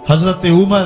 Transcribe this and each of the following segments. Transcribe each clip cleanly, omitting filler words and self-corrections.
حضرت عمر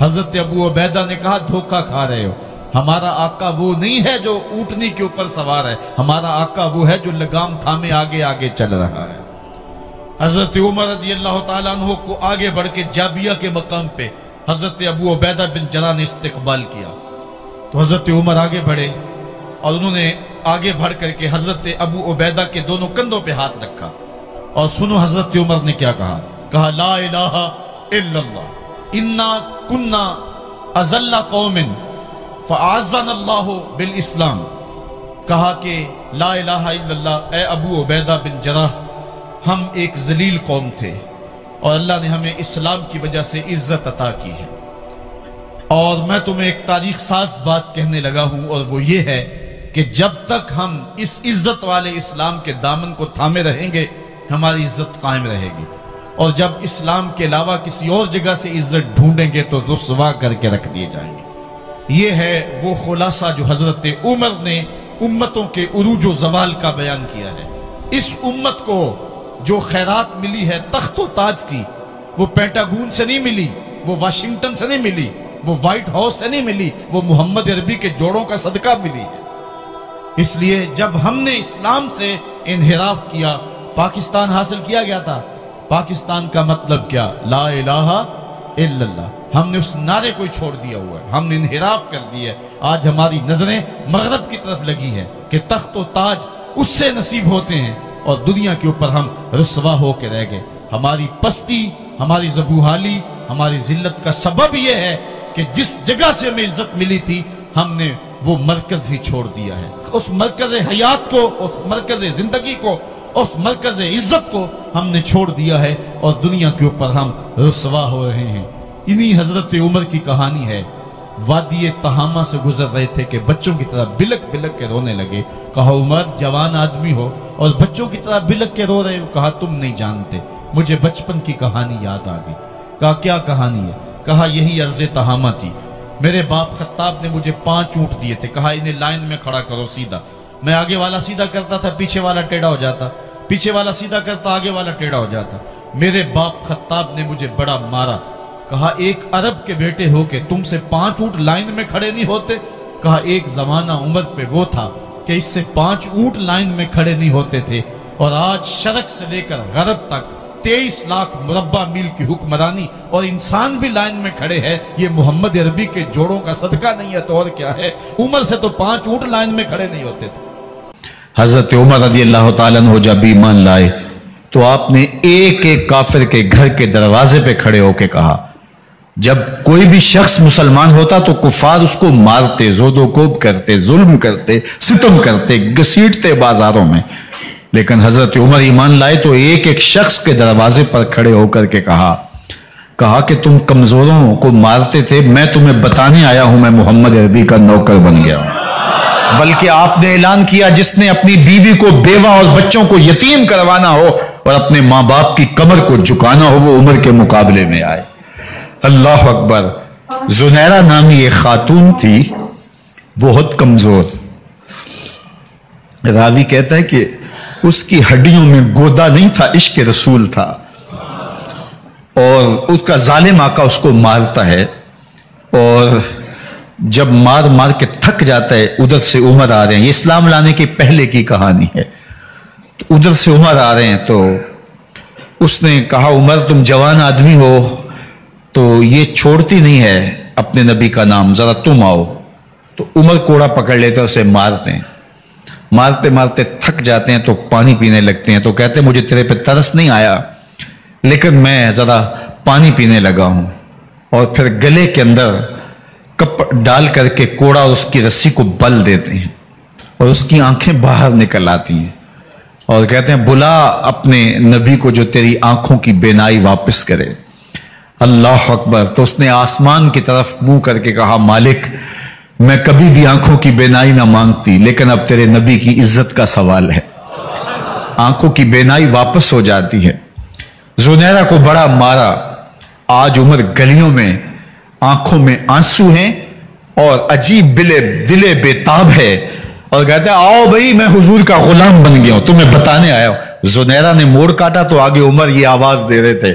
حضرت ابو عبیدہ نے کہا دھوکہ کھا رہے ہو، ہمارا آقا وہ نہیں ہے جو اونٹنی کے اوپر سوار ہے، ہمارا آقا وہ ہے جو لگام تھامے آگے آگے چل رہا ہے۔ حضرت عمر رضی اللہ تعالیٰ عنہ کو آگے بڑھ کے جابیہ کے مقام پہ حضرت ابو عبیدہ بن جراح نے استقبال کیا، تو حضرت عمر آگے بڑھے اور انہوں نے آگے بڑھ کر کے حضرت ابو عبیدہ کے دونوں کندھوں پہ ہاتھ رکھا، اور سنو حضرت عمر نے کیا کہا لا الہ الا اللہ انا کنا اذل قوم فاعزنا اللہ بالاسلام، کہا کہ لا الہ الا اللہ، اے ابو عبیدہ بن جراح، ہم ایک ذلیل قوم تھے اور اللہ نے ہمیں اسلام کی وجہ سے عزت عطا کی ہے، اور میں تمہیں ایک تاریخ ساز بات کہنے لگا ہوں، اور وہ یہ ہے کہ جب تک ہم اس عزت والے اسلام کے دامن کو تھامے رہیں گے ہماری عزت قائم رہے گی، اور جب اسلام کے علاوہ کسی اور جگہ سے عزت ڈھونڈیں گے تو رسوا کر کے رکھ دیے جائیں گے۔ یہ ہے وہ خلاصہ جو حضرت عمر نے امتوں کے عروج و زوال کا بیان کیا ہے۔ اس امت کو جو خیرات ملی ہے تخت و تاج کی، وہ پینٹاگون سے نہیں ملی، وہ واشنگٹن سے نہیں ملی، وہ وائٹ ہاؤس سے نہیں ملی، وہ محمد عربی کے جوڑوں کا صدقہ ملی ہے۔ اس لیے جب ہم نے اسلام سے انحراف کیا، پاکستان حاصل کیا گیا تھا۔ پاکستان کا مطلب کیا؟ لا الہ الا اللہ۔ ہم نے اس نعرے کو چھوڑ دیا ہوا ہے، ہم نے انحراف کر دیا ہے۔ آج ہماری نظریں مغرب کی طرف لگی ہے کہ تخت و تاج اس سے نصیب ہوتے ہیں، اور دنیا کے اوپر ہم رسوا ہو کے رہ گئے۔ ہماری پستی، ہماری زبوحالی، ہماری ذلت کا سبب یہ ہے کہ جس جگہ سے ہمیں عزت ملی تھی ہم نے وہ مرکز ہی چھوڑ دیا ہے۔ اس مرکز حیات کو، اس مرکز زندگی کو، اس مرکز عزت کو ہم نے چھوڑ دیا ہے، اور دنیا کے اوپر ہم رسوا ہو رہے ہیں۔ انہی حضرت عمر کی کہانی ہے۔ وادی تہامہ سے گزر رہے تھے کہ بچوں کی طرح بلک بلک کے رونے لگے۔ کہا عمر جوان آدمی ہو اور بچوں کی طرح بلک کے رو رہے ہو؟ کہا تم نہیں جانتے، مجھے بچپن کی کہانی یاد آ گئی۔ کہا کیا کہانی ہے؟ کہا یہی عرض تہامہ تھی، میرے باپ خطاب نے مجھے 5 اونٹ دیے تھے، کہا انہیں لائن میں کھڑا کرو سیدھا۔ میں آگے والا سیدھا کرتا تھا، پیچھے والا ٹیڑھا ہو جاتا، پیچھے والا سیدھا کرتا، آگے والا ٹیڑھا ہو جاتا۔ میرے باپ خطاب نے مجھے بڑا مارا۔ کہا ایک عرب کے بیٹے ہو کہ تم سے 5 اونٹ لائن میں کھڑے نہیں ہوتے؟ کہا ایک زمانہ عمر پہ وہ تھا کہ اس سے 5 اونٹ لائن میں کھڑے نہیں ہوتے تھے، اور آج شرق سے لے کر غرب تک 23 لاکھ مربع میل کی حکمرانی اور انسان بھی لائن میں کھڑے ہیں۔ یہ محمد عربی کے جوڑوں کا صدقہ نہیں ہے تو اور کیا ہے؟ عمر سے تو 5 اونٹ لائن میں کھڑے نہیں ہوتے تھے۔ حضرت عمر رضی اللہ تعالیٰ عنہ جب ایمان لائے تو آپ نے ایک ایک کافر کے گھر کے دروازے پہ کھڑے ہو کے کہا، جب کوئی بھی شخص مسلمان ہوتا تو کفار اس کو مارتے، زود و کوب کرتے، ظلم کرتے، ستم کرتے، گھسیٹتے بازاروں میں، لیکن حضرت عمر ایمان لائے تو ایک ایک شخص کے دروازے پر کھڑے ہو کر کے کہا کہ تم کمزوروں کو مارتے تھے، میں تمہیں بتانے آیا ہوں میں محمد عربی کا نوکر بن گیا ہوں۔ بلکہ آپ نے اعلان کیا جس نے اپنی بیوی کو، بیوہ اور بچوں کو یتیم کروانا ہو اور اپنے ماں باپ کی کمر کو جھکانا ہو وہ عمر کے مقابلے میں آئے۔ اللہ اکبر۔ زنیرہ نامی ایک خاتون تھی، بہت کمزور۔ راوی کہتا ہے کہ اس کی ہڈیوں میں گودا نہیں تھا، عشق رسول تھا، اور اس کا ظالم آقا اس کو مارتا ہے، اور جب مار کے تھک جاتا ہے ادھر سے عمر آ رہے ہیں، یہ اسلام لانے کے پہلے کی کہانی ہے، تو ادھر سے عمر آ رہے ہیں، تو اس نے کہا عمر تم جوان آدمی ہو تو یہ چھوڑتی نہیں ہے اپنے نبی کا نام، ذرا تم آؤ۔ تو عمر کوڑا پکڑ لیتے اسے مارتے ہیں، مارتے مارتے تھک جاتے ہیں تو پانی پینے لگتے ہیں، تو کہتے ہیں مجھے تیرے پہ ترس نہیں آیا لیکن میں ذرا پانی پینے لگا ہوں، اور پھر گلے کے اندر کپ ڈال کر کے کوڑا اس کی رسی کو بل دیتے ہیں، اور اس کی آنکھیں باہر نکل آتی ہیں، اور کہتے ہیں بلا اپنے نبی کو جو تیری آنکھوں کی بینائی واپس کرے۔ اللہ اکبر۔ تو اس نے آسمان کی طرف منہ کر کے کہا مالک میں کبھی بھی آنکھوں کی بینائی نہ مانگتی، لیکن اب تیرے نبی کی عزت کا سوال ہے۔ آنکھوں کی بینائی واپس ہو جاتی ہے۔ زنیرہ کو بڑا مارا۔ آج عمر گلیوں میں آنکھوں میں آنسو ہیں اور عجیب دلے بےتاب ہے، اور کہتے ہیں آؤ بھئی میں حضور کا غلام بن گیا ہوں، تمہیں بتانے آیا ہوں۔ زنیرہ نے موڑ کاٹا تو آگے عمر یہ آواز دے رہے تھے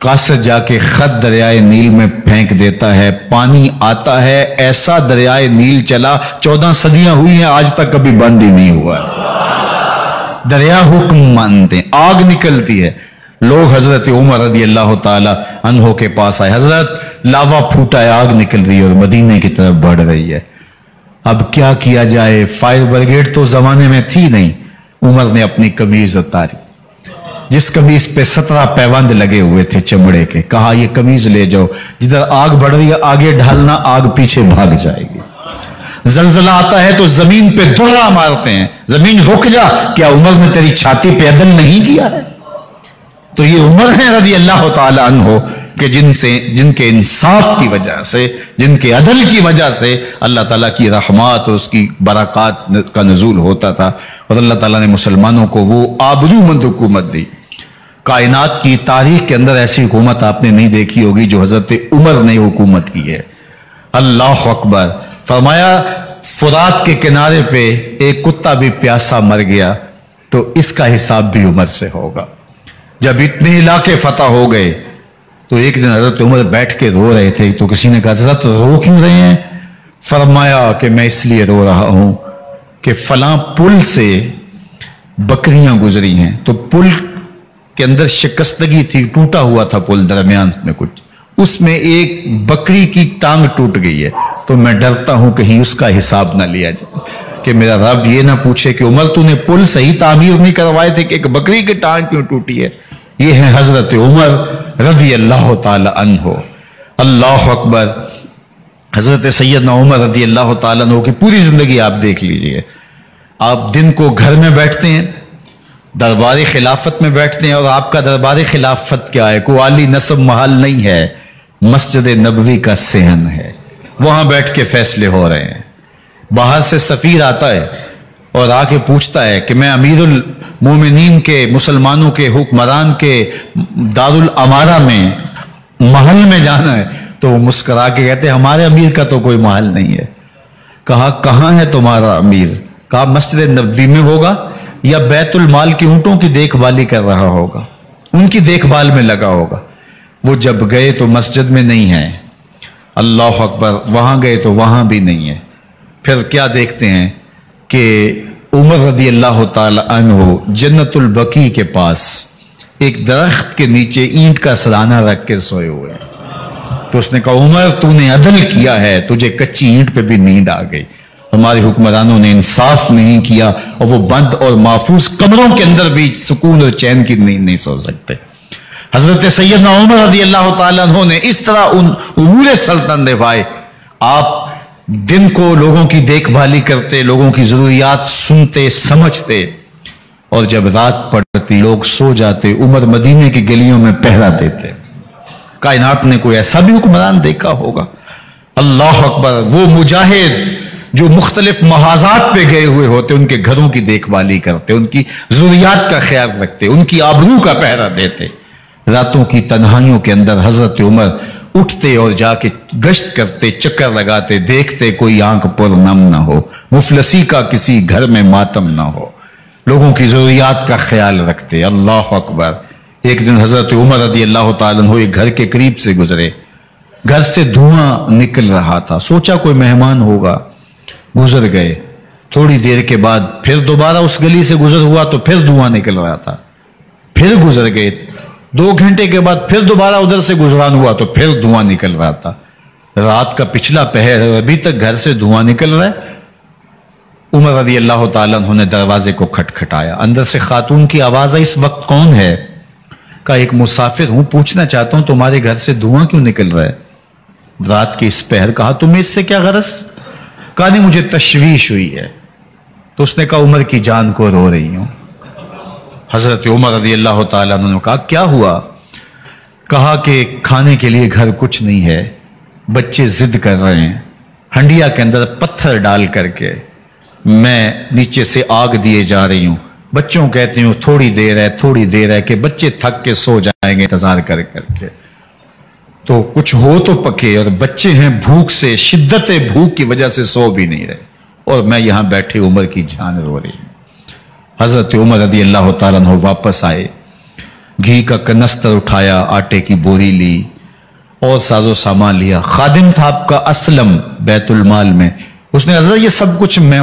قاصد جا کے خط دریائے نیل میں پھینک دیتا ہے، پانی آتا ہے، ایسا دریائے نیل چلا 14 صدیاں ہوئی ہیں آج تک کبھی بند ہی نہیں ہوا ہے۔ دریا حکم مانتے ہیں، آگ نکلتی ہے۔ لوگ حضرت عمر رضی اللہ تعالی عنہ کے پاس آئے، حضرت لاوا پھوٹا ہے، آگ نکل رہی ہے اور مدینے کی طرف بڑھ رہی ہے، اب کیا کیا جائے؟ فائر بریگیڈ تو زمانے میں تھی نہیں۔ عمر نے اپنی قمیض اتاری، جس قمیض پہ 17 پیوند لگے ہوئے تھے چمڑے کے، کہا یہ قمیض لے جاؤ، جدھر آگ بڑھ رہی ہے آگے ڈھالنا، آگ پیچھے بھاگ جائے گی۔ زلزلہ آتا ہے تو زمین پہ دہرا مارتے ہیں، زمین رک جا، کیا عمر نے تیری چھاتی پہ عدل نہیں کیا ہے؟ تو یہ عمر ہیں رضی اللہ تعالی عنہ کہ جن کے انصاف کی وجہ سے، جن کے عدل کی وجہ سے اللہ تعالیٰ کی رحمات اور اس کی برکات کا نزول ہوتا تھا، اور اللہ تعالیٰ نے مسلمانوں کو وہ آبرومند حکومت دی۔ کائنات کی تاریخ کے اندر ایسی حکومت آپ نے نہیں دیکھی ہوگی جو حضرت عمر نے حکومت کی ہے۔ اللہ اکبر۔ فرمایا فرات کے کنارے پہ ایک کتا بھی پیاسا مر گیا تو اس کا حساب بھی عمر سے ہوگا۔ جب اتنے علاقے فتح ہو گئے تو ایک دن حضرت عمر بیٹھ کے رو رہے تھے، تو کسی نے کہا حضرت رو کیوں رہے ہیں؟ فرمایا کہ میں اس لیے رو رہا ہوں کہ فلاں پل سے بکریاں گزری ہیں، تو پل کے اندر شکستگی تھی، ٹوٹا ہوا تھا پل درمیان میں کچھ، اس میں ایک بکری کی ٹانگ ٹوٹ گئی ہے، تو میں ڈرتا ہوں کہیں اس کا حساب نہ لیا جائے، کہ میرا رب یہ نہ پوچھے کہ عمر تو نے پل صحیح تعمیر نہیں کروائے تھے کہ ایک بکری کی ٹانگ کیوں ٹوٹی ہے۔ یہ ہے حضرت عمر رضی اللہ تعالی عنہ۔ اللہ اکبر۔ حضرت سیدنا عمر رضی اللہ تعالیٰ عنہ کی پوری زندگی آپ دیکھ لیجئے۔ آپ دن کو گھر میں بیٹھتے ہیں، دربار خلافت میں بیٹھتے ہیں، اور آپ کا دربار خلافت کیا ہے؟ کوئی عالی نصب محل نہیں ہے، مسجد نبوی کا صحن ہے، وہاں بیٹھ کے فیصلے ہو رہے ہیں۔ باہر سے سفیر آتا ہے اور آ کے پوچھتا ہے کہ میں امیر المومنین کے، مسلمانوں کے حکمران کے دارالامارہ میں محل میں جانا ہے، تو وہ مسکرا کے کہتے ہیں ہمارے امیر کا تو کوئی محل نہیں ہے۔ کہا کہاں ہے تمہارا امیر؟ کہا مسجد نبوی میں ہوگا یا بیت المال کی اونٹوں کی دیکھ بھالی کر رہا ہوگا، ان کی دیکھ بھال میں لگا ہوگا۔ وہ جب گئے تو مسجد میں نہیں ہے، اللہ اکبر، وہاں گئے تو وہاں بھی نہیں ہے۔ پھر کیا دیکھتے ہیں کہ عمر رضی اللہ تعالی عنہ جنت البقیع کے پاس ایک درخت کے نیچے اینٹ کا سرانہ رکھ کے سوئے ہوئے ہیں۔ تو اس نے کہا عمر تو نے عدل کیا ہے، تجھے کچی اینٹ پہ بھی نیند آ گئی، ہمارے حکمرانوں نے انصاف نہیں کیا، اور وہ بند اور محفوظ کمروں کے اندر بھی سکون اور چین کی نیند نہیں سو سکتے۔ حضرت سیدنا عمر رضی اللہ تعالیٰ عنہ نے اس طرح ان امور سلطنت نبھائے۔ آپ دن کو لوگوں کی دیکھ بھالی کرتے، لوگوں کی ضروریات سنتے سمجھتے، اور جب رات پڑتی لوگ سو جاتے، عمر مدینے کی گلیوں میں پہرا دیتے۔ کائنات نے کوئی ایسا بھی حکمران دیکھا ہوگا؟ اللہ اکبر۔ وہ مجاہد جو مختلف محاذات پہ گئے ہوئے ہوتے، ان کے گھروں کی دیکھ بھالی کرتے، ان کی ضروریات کا خیال رکھتے، ان کی آبرو کا پہرا دیتے۔ راتوں کی تنہائیوں کے اندر حضرت عمر اٹھتے اور جا کے گشت کرتے، چکر لگاتے، دیکھتے کوئی آنکھ پر نم نہ ہو، مفلسی کا کسی گھر میں ماتم نہ ہو، لوگوں کی ضروریات کا خیال رکھتے۔ اللہ اکبر۔ ایک دن حضرت عمر رضی اللہ تعالیٰ عنہ ایک گھر کے قریب سے گزرے، گھر سے دھواں نکل رہا تھا، سوچا کوئی مہمان ہوگا، گزر گئے۔ تھوڑی دیر کے بعد پھر دوبارہ اس گلی سے گزر ہوا تو پھر دھواں نکل رہا تھا، پھر گزر گئے۔ 2 گھنٹے کے بعد پھر دوبارہ ادھر سے گزران ہوا تو پھر دھواں نکل رہا تھا۔ رات کا پچھلا پہر ہے، ابھی تک گھر سے دھواں نکل رہا ہے۔ عمر رضی اللہ تعالیٰ عنہ نے دروازے کو کھٹکھٹایا، اندر سے خاتون کی آواز آئی، اس وقت کون ہے؟ کہا ایک مسافر ہوں، پوچھنا چاہتا ہوں تمہارے گھر سے دھواں کیوں نکل رہا ہے رات کے اس پہر؟ کہا تمہیں اس سے کیا غرض؟ کہا نہیں مجھے تشویش ہوئی ہے۔ تو اس نے کہا عمر کی جان کو رو رہی ہوں۔ حضرت عمر رضی اللہ تعالیٰ عنہ نے کہا کیا ہوا؟ کہا کہ کھانے کے لیے گھر کچھ نہیں ہے، بچے ضد کر رہے ہیں، ہنڈیا کے اندر پتھر ڈال کر کے میں نیچے سے آگ دیے جا رہی ہوں، بچوں کہتے ہیں تھوڑی دیر ہے کہ بچے تھک کے سو جائیں گے انتظار کر کے، تو کچھ ہو تو پکے، اور بچے ہیں بھوک سے، شدت بھوک کی وجہ سے سو بھی نہیں رہے، اور میں یہاں بیٹھے عمر کی جان رو رہی ہوں۔ حضرت عمر رضی اللہ تعالیٰ عنہ واپس آئے، گھی کا کنستر اٹھایا، آٹے کی بوری لی اور ساز و سامان لیا۔ خادم تھا آپ کا اسلم بیت المال میں، اس نے حضرت یہ سب کچھ میں